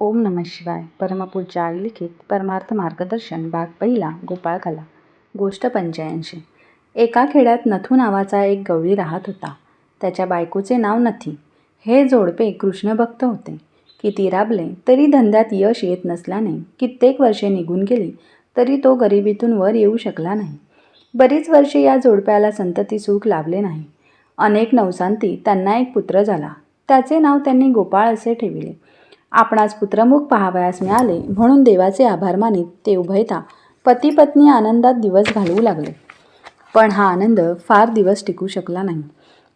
ओम नमः शिवाय. परमपूज्य लिखित परमार्थ मार्गदर्शन भाग पहिला. गोपाळकाला. गोष्ट 85. एका खेड्यात नथू नावाचा एक गवळी राहत होता. त्याच्या बायकोचे नाव नथी. हे जोडपे कृष्णभक्त होते. किती राबले तरी धंद्यात यश येत नसल्याने कित्येक वर्षे निघून गेली तरी तो गरिबीतून वर येऊ शकला नाही. बरीच वर्षे या जोडप्याला संतती सुख लाभले नाही. अनेक नवसांती त्यांना एक पुत्र झाला. त्याचे नाव त्यांनी गोपाळ असे ठेविले. आपणास पुत्रमुख पाहावयास मिळाले म्हणून देवाचे आभार मानित ते उभयता पती पत्नी आनंदात दिवस घालवू लागले. पण हा आनंद फार दिवस टिकू शकला नाही.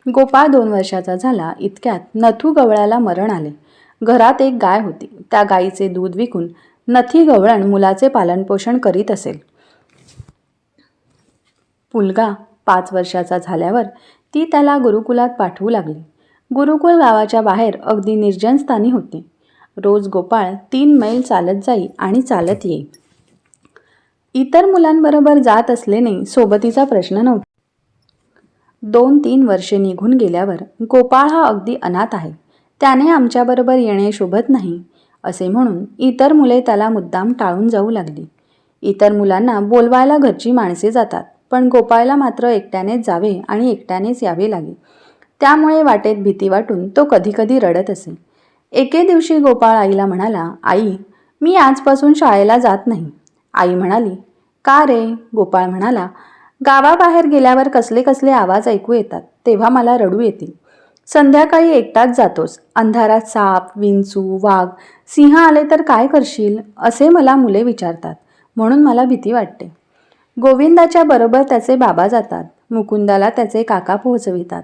गोपाळ 2 वर्षाचा झाला इतक्यात नथू गवळ्याला मरण आले. घरात एक गाय होती. त्या गायीचे दूध विकून नथी गवळण मुलाचे पालनपोषण करीत असेल. मुलगा 5 वर्षाचा झाल्यावर ती त्याला गुरुकुलात पाठवू लागली. गुरुकुल गावाच्या बाहेर अगदी निर्जन स्थानी होते. रोज गोपाळ 3 मैल चालत जाई आणि चालत येई. इतर मुलांबरोबर जात असल्याने सोबतीचा प्रश्न नव्हता. 2-3 वर्षे निघून गेल्यावर गोपाळ हा अगदी अनाथ आहे. त्याने आमच्याबरोबर येणे शोभत नाही असे म्हणून इतर मुले त्याला मुद्दाम टाळून जाऊ लागली. इतर मुलांना बोलवायला घरची माणसे जातात, पण गोपाळला मात्र एकट्यानेच जावे आणि एकट्यानेच यावे लागे. त्यामुळे वाटेत भीती वाटून तो कधीकधी रडत असे. एके दिवशी गोपाळ आईला म्हणाला, आई, मी आजपासून शाळेला जात नाही. आई म्हणाली, का रे? गोपाळ म्हणाला, गावाबाहेर गेल्यावर कसले कसले आवाज ऐकू येतात, तेव्हा मला रडू येते. संध्याकाळी एकटाच जातोस. अंधारात साप, विंचू, वाघ, सिंह आले तर काय करशील असे मला मुले विचारतात, म्हणून मला भीती वाटते. गोविंदाच्या बरोबर त्याचे बाबा जातात. मुकुंदाला त्याचे काका पोहोचवितात.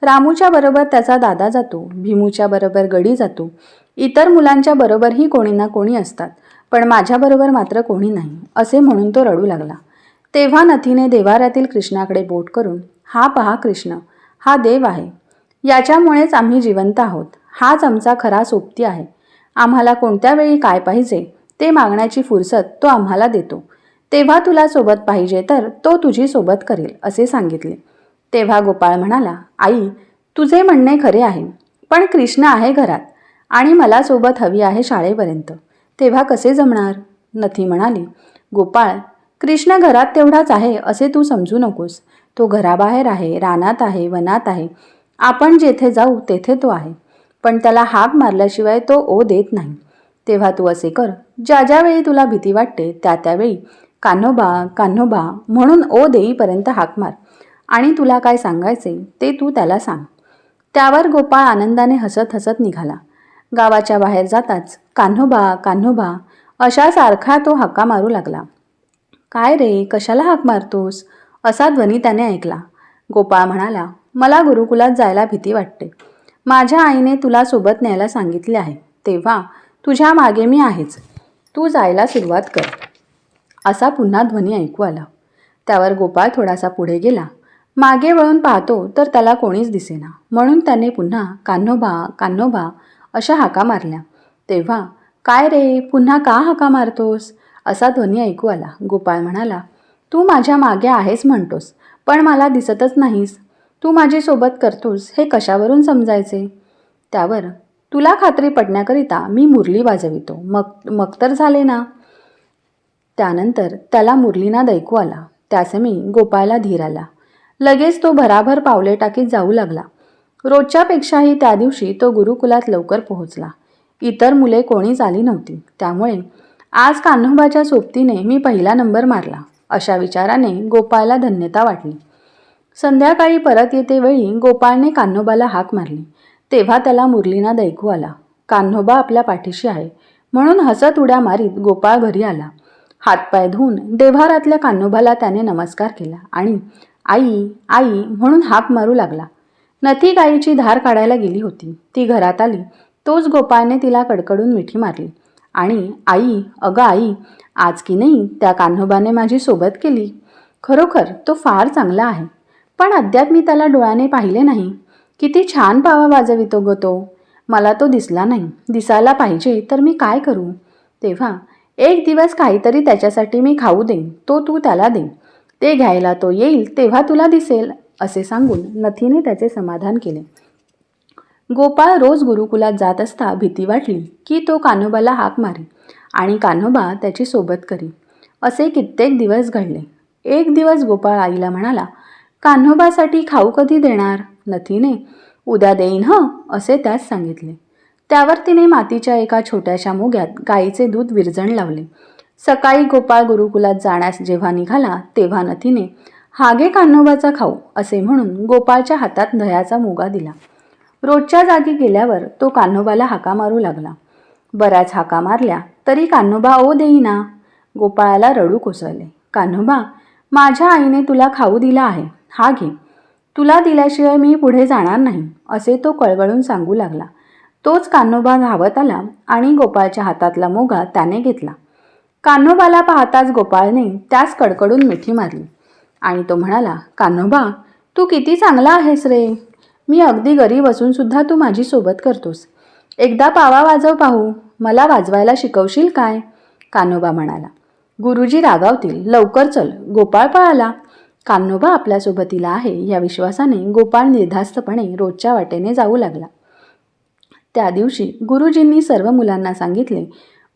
रामूच्या बरोबर त्याचा दादा जातो. भीमूच्या बरोबर गडी जातो. इतर मुलांच्या बरोबरही कोणी ना कोणी असतात, पण माझ्याबरोबर मात्र कोणी नाही असे म्हणून तो रडू लागला. तेव्हा नथीने देव्हाऱ्यातील कृष्णाकडे बोट करून, हा पहा कृष्ण, हा देव आहे. याच्यामुळेच आम्ही जिवंत आहोत. हाच आमचा खरा सोबती आहे. आम्हाला कोणत्या वेळी काय पाहिजे ते मागण्याची फुरसत तो आम्हाला देतो. तेव्हा तुला सोबत पाहिजे तर तो तुझी सोबत करेल असे सांगितले. तेव्हा गोपाळ म्हणाला, आई, तुझे म्हणणे खरे आहे, पण कृष्ण आहे घरात आणि मला सोबत हवी आहे शाळेपर्यंत. तेव्हा कसे जमणार? नथी म्हणाली, गोपाळ, कृष्ण घरात तेवढाच आहे असे तू समजू नकोस. तो घराबाहेर आहे, रानात आहे, वनात आहे. आपण जेथे जाऊ तेथे तो आहे, पण त्याला हाक मारल्याशिवाय तो ओ देत नाही. तेव्हा तू असे कर, ज्या ज्यावेळी तुला भीती वाटते त्या त्यावेळी कान्होबा कान्होबा म्हणून ओ देईपर्यंत हाक मार आणि तुला काय सांगायचे ते तू त्याला सांग. त्यावर गोपाळ आनंदाने हसत हसत निघाला. गावाच्या बाहेर जाताच कान्होबा कान्होबा अशा सारखा तो हाका मारू लागला. काय रे, कशाला हाक मारतोस असा ध्वनी त्याने ऐकला. गोपाळ म्हणाला, मला गुरुकुलात जायला भीती वाटते. माझ्या आईने तुला सोबत न्यायला सांगितले आहे, तेव्हा तुझ्या मागे मी आहेच. तू जायला सुरुवात कर असा पुन्हा ध्वनी ऐकू आला. त्यावर गोपाळ थोडासा पुढे गेला. मागे वळून पाहतो तर त्याला कोणीच दिसेना, म्हणून त्याने पुन्हा कान्होबा कान्होबा अशा हाका मारल्या. तेव्हा काय रे, पुन्हा का हाका मारतोस असा ध्वनी ऐकू आला. गोपाळ म्हणाला, तू माझ्या मागे आहेस म्हणतोस, पण मला दिसतच नाहीस. तू माझी सोबत करतोस हे कशावरून समजायचे? त्यावर तुला खात्री पडण्याकरिता मी मुरली वाजवितो, मग तर झाले ना. त्यानंतर त्याला मुरलीनाद ऐकू आला. त्यासमी गोपाळला धीर आला. लगेच तो भराभर पावले टाकीत जाऊ लागला. रोजच्यापेक्षाही त्या दिवशी तो गुरुकुलात लवकर पोहोचला. इतर मुले कोणीच आली नव्हती. त्यामुळे आज कान्होबाच्या सोबतीने मी पहिला नंबर मारला अशा विचाराने गोपाळला धन्यता वाटली. संध्याकाळी परत येते वेळी गोपाळने कान्होबाला हाक मारली. तेव्हा त्याला मुरलीनाद ऐकू आला. कान्होबा आपल्या पाठीशी आहे म्हणून हसत उड्या मारीत गोपाळ घरी आला. हातपाय धुवून देव्हारातल्या कान्होबाला त्याने नमस्कार केला आणि आई आई म्हणून हाक मारू लागला. नथी गाईची धार काढायला गेली होती. ती घरात आली तोच गोपाळने तिला कडकडून मिठी मारली आणि आई, अगं आई, आज की नाही त्या कान्होबाने माझी सोबत केली. खरोखर तो फार चांगला आहे, पण अद्याप मी त्याला डोळ्याने पाहिले नाही. किती छान पावा वाजवितो ग तो. मला तो दिसला नाही. दिसायला पाहिजे तर मी काय करू? तेव्हा एक दिवस काहीतरी त्याच्यासाठी मी खाऊ देईन, तो तू त्याला दे. ते घ्यायला तो येईल तेव्हा तुला दिसेल असे सांगून नथीने त्याचे समाधान केले. गोपाळ रोज गुरुकुलात जात असता भीती वाटली की तो कान्होबाला हाक मारी आणि कान्होबा त्याची सोबत करी. असे कित्येक दिवस घडले. एक दिवस गोपाळ आईला म्हणाला, कान्होबासाठी खाऊ कधी देणार? नथीने उद्या देईन हं, असे त्यास सांगितले. त्यावर तिने मातीच्या एका छोट्याशा मोग्यात गाईचे दूध विरजण लावले. सकाळी गोपाळ गुरुकुलात जाण्यास जेव्हा निघाला तेव्हा नथीने हा घे कान्होबाचा खाऊ असे म्हणून गोपाळच्या हातात दह्याचा मोगा दिला. रोजच्या जागी गेल्यावर तो कान्होबाला हाका मारू लागला. बऱ्याच हाका मारल्या तरी कान्होबा ओ देईना. गोपाळाला रडू कोसळले. कान्होबा, माझ्या आईने तुला खाऊ दिला आहे, हा घे. तुला दिल्याशिवाय मी पुढे जाणार नाही, असे तो कळवळून सांगू लागला. तोच कान्होबा धावत आला आणि गोपाळच्या हातातला मोगा त्याने घेतला. कान्होबाला पाहताच गोपाळने त्यास कडकडून मिठी मारली आणि तो म्हणाला, कान्होबा, तू किती चांगला आहेस रे. मी अगदी गरीब असून सुद्धा तू माझी सोबत करतोस. एकदा पावा वाजव पाहू, मला वाजवायला शिकवशील काय? कान्होबा म्हणाला. गुरुजी रागावतील, लवकर चल. गोपाळ पळाला. कान्होबा आपल्या सोबतीला आहे या विश्वासाने गोपाळ निर्धास्तपणे रोजच्या वाटेने जाऊ लागला. त्या दिवशी गुरुजींनी सर्व मुलांना सांगितले,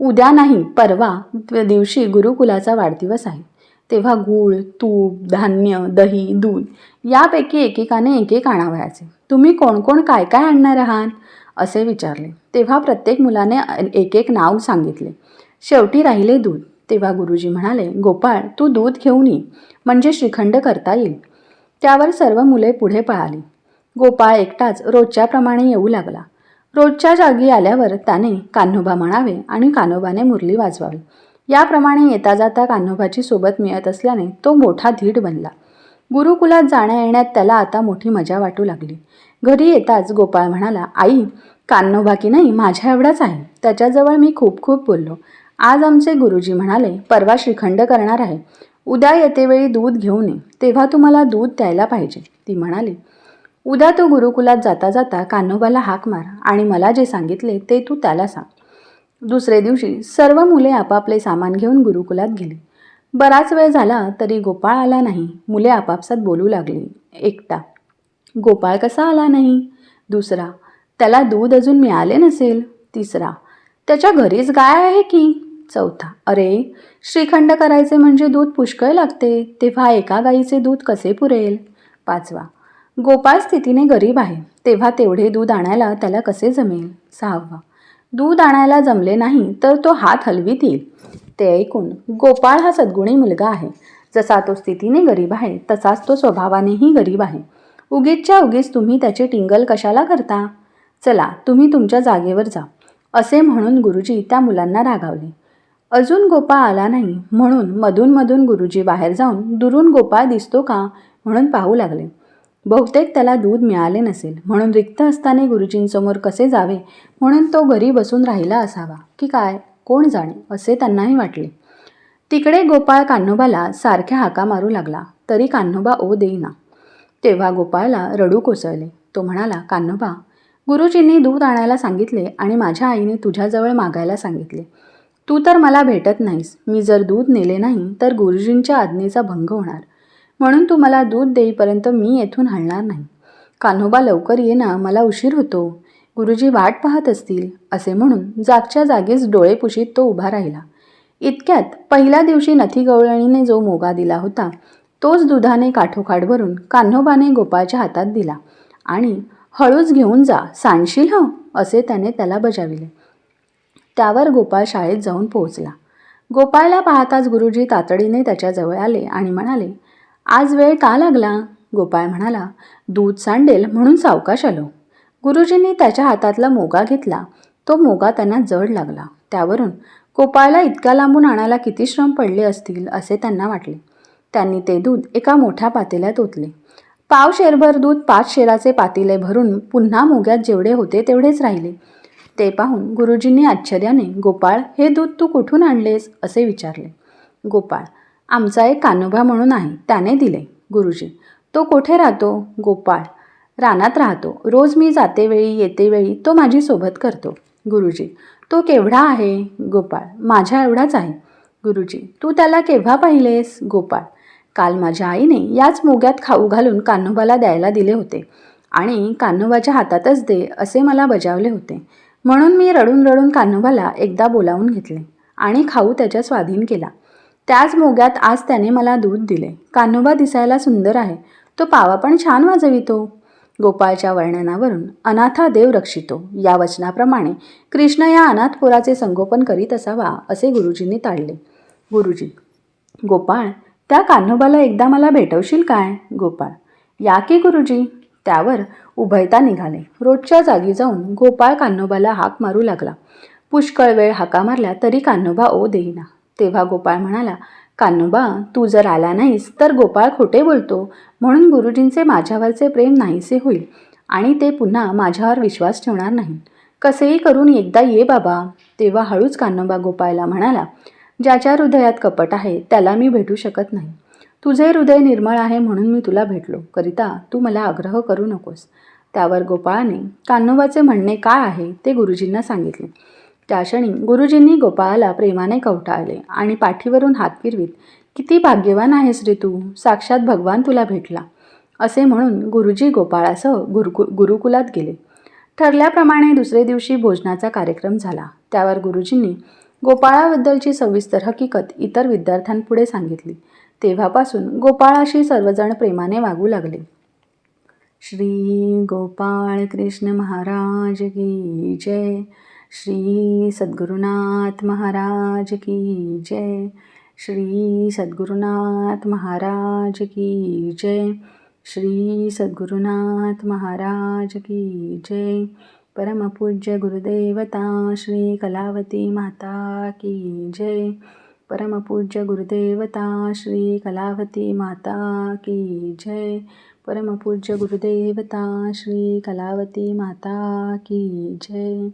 उद्या नाही परवा दिवशी गुरुकुलाचा वाढदिवस आहे. तेव्हा गूळ, तूप, धान्य, दही, दूध यापैकी एकेकाने एक एक आणावयाचे. तुम्ही कोण कोण काय काय आणणार आहात असे विचारले. तेव्हा प्रत्येक मुलाने एक एक नाव सांगितले. शेवटी राहिले दूध. तेव्हा गुरुजी म्हणाले, गोपाळ, तू दूध घेऊन ये, म्हणजे श्रीखंड करता येईल. त्यावर सर्व मुले पुढे पळाली. गोपाळ एकटाच रोजच्याप्रमाणे येऊ लागला. रोजच्या जागी आल्यावर त्याने कान्होबा म्हणावे आणि कान्होबाने मुरली वाजवावी. याप्रमाणे येता जाता कान्होबाची सोबत मिळत असल्याने तो मोठा धीट बनला. गुरुकुलात जाण्या येण्यात त्याला आता मोठी मजा वाटू लागली. घरी येताच गोपाळ म्हणाला, आई, कान्होबा की नाही माझ्या एवढाच आहे. त्याच्याजवळ मी खूप खूप बोललो. आज आमचे गुरुजी म्हणाले परवा श्रीखंड करणार आहे. उद्या येतेवेळी दूध घेऊन ये, तेव्हा तुम्हाला दूध द्यायला पाहिजे. ती म्हणाली, उद्या तो गुरुकुलात जाता जाता कान्होबाला हाक मार आणि मला जे सांगितले ते तू त्याला सांग. दुसरे दिवशी सर्व मुले आपापले सामान घेऊन गुरुकुलात गेली. बराच वेळ झाला तरी गोपाळ आला नाही. मुले आपापसात बोलू लागली. एकटा, गोपाळ कसा आला नाही? दुसरा, त्याला दूध अजून मिळाले नसेल. तिसरा, त्याच्या घरीच गाय आहे की. चौथा, अरे, श्रीखंड करायचे म्हणजे दूध पुष्कळ लागते, तेव्हा एका गाईचे दूध कसे पुरेल? पाचवा, गोपाळ स्थितीने गरीब आहे, तेव्हा तेवढे दूध आणायला त्याला कसे जमेल? सहावा, दूध आणायला जमले नाही तर तो हात हलवीत येईल. ते ऐकून गोपाळ हा सद्गुणी मुलगा आहे. जसा तो स्थितीने गरीब आहे तसाच तो स्वभावानेही गरीब आहे. उगीचच्या उगीच तुम्ही त्याचे टिंगल कशाला करता? चला, तुम्ही तुमच्या जागेवर जा, असे म्हणून गुरुजी त्या मुलांना रागावले. अजून गोपाळ आला नाही म्हणून मधून मधून गुरुजी बाहेर जाऊन दुरून गोपाळ दिसतो का म्हणून पाहू लागले. बहुतेक त्याला दूध मिळाले नसेल म्हणून रिक्त हस्ताने गुरुजींसमोर कसे जावे म्हणून तो घरी बसून राहिला असावा की काय, कोण जाणे, असे त्यांनाही वाटले. तिकडे गोपाळ कान्होबाला सारख्या हाका मारू लागला तरी कान्होबा ओ देईना. तेव्हा गोपाळला रडू कोसळले. तो म्हणाला, कान्होबा, गुरुजींनी दूध आणायला सांगितले आणि माझ्या आईने तुझ्याजवळ मागायला सांगितले. तू तर मला भेटत नाहीस. मी जर दूध नेले नाही तर गुरुजींच्या आज्ञेचा भंग होणार, म्हणून तू मला दूध देईपर्यंत मी येथून हलणार नाही. कान्होबा, लवकर ये ना, मला उशीर होतो. गुरुजी वाट पाहत असतील, असे म्हणून जागच्या जागीच डोळे पुशीत तो उभा राहिला. इतक्यात पहिल्या दिवशी नथी गवळणीने जो मोगा दिला होता तोच दुधाने काठोकाठ भरून कान्होबाने गोपाळच्या हातात दिला आणि हळूच घेऊन जा, सांडशील हं, असे त्याने त्याला बजाविले. त्यावर गोपाळ शाळेत जाऊन पोहोचला. गोपाळला पाहताच गुरुजी तातडीने त्याच्याजवळ आले आणि म्हणाले, आज वेळ का लागला? गोपाळ म्हणाला, दूध सांडेल म्हणून सावकाश आलो. गुरुजींनी त्याच्या हातातला मोगा घेतला. तो मोगा त्यांना जड लागला. त्यावरून गोपाळला इतक्या लांबून आणायला किती श्रम पडले असतील असे त्यांना वाटले. त्यांनी ते दूध एका मोठ्या पातेल्यात ओतले. पाव शेरभर दूध 5 शेराचे पातेले भरून पुन्हा मोग्यात जेवढे होते तेवढेच राहिले. ते पाहून गुरुजींनी आश्चर्याने, गोपाळ, हे दूध तू कुठून आणलेस असे विचारले. गोपाळ, आमचा एक कान्होबा म्हणून आहे, त्याने दिले. गुरुजी, तो कोठे राहतो? गोपाळ, रानात राहतो. रोज मी जातेवेळी येतेवेळी तो माझी सोबत करतो. गुरुजी, तो केवढा आहे? गोपाळ, माझ्या एवढाच आहे. गुरुजी, तू त्याला केव्हा पाहिलेस? गोपाळ, काल माझ्या आईने याच मोग्यात खाऊ घालून कान्होबाला द्यायला दिले होते आणि कान्होबाच्या हातातच दे असे मला बजावले होते. म्हणून मी रडून रडून कान्होबाला एकदा बोलावून घेतले आणि खाऊ त्याच्या स्वाधीन केला. त्याच मोग्यात आज त्याने मला दूध दिले. कान्होबा दिसायला सुंदर आहे, तो पावा पण छान वाजवितो. गोपाळच्या वर्णनावरून अनाथा देव रक्षितो या वचनाप्रमाणे कृष्ण या अनाथ पोराचे संगोपन करीत असावा असे गुरुजींनी ताडले. गुरुजी: गोपाळ, त्या कान्होबाला एकदा मला भेटवशील काय? गोपाळ: या की गुरुजी. त्यावर उभयता निघाले. रोजच्या जागी जाऊन गोपाळ कान्होबाला हाक मारू लागला. पुष्कळ वेळ हाका मारल्या तरी कान्होबा ओ देईना. तेव्हा गोपाळ म्हणाला, कान्होबा, तू जर आला नाहीस तर गोपाळ खोटे बोलतो, म्हणून गुरुजींचे माझ्यावरचे प्रेम नाहीसे होईल आणि ते पुन्हा माझ्यावर विश्वास ठेवणार नाही. कसेही करून एकदा ये बाबा. तेव्हा हळूच कान्होबा गोपाळला म्हणाला, ज्याच्या हृदयात कपट आहे त्याला मी भेटू शकत नाही. तुझे हृदय निर्मळ आहे म्हणून मी तुला भेटलो, करिता तू मला आग्रह करू नकोस. त्यावर गोपाळाने कान्होबाचे म्हणणे काय आहे ते गुरुजींना सांगितले. त्या क्षणी गुरुजींनी गोपाळाला प्रेमाने कवटाळले आणि पाठीवरून हात फिरवीत, किती भाग्यवान आहेस रे तू, साक्षात भगवान तुला भेटला असे म्हणून गुरुजी गोपाळासह गुरुकुलात गेले. ठरल्याप्रमाणे दुसरे दिवशी भोजनाचा कार्यक्रम झाला. त्यावर गुरुजींनी गोपाळाबद्दलची सविस्तर हकीकत इतर विद्यार्थ्यांपुढे सांगितली. तेव्हापासून गोपाळाशी सर्वजण प्रेमाने वागू लागले. श्री गोपाळ कृष्ण महाराज की जय. श्री सद्गुरुनाथ महाराज की जय. श्री सद्गुरुनाथ महाराज की जय. श्री सद्गुरुनाथ महाराज की जय. परमपूज्य गुरुदेवता श्री कलावती माता की जय. परमपूज्य गुरुदेवता श्री कलावती माता की जय. परमपूज्य गुरुदेवता श्री कलावती माता की जय.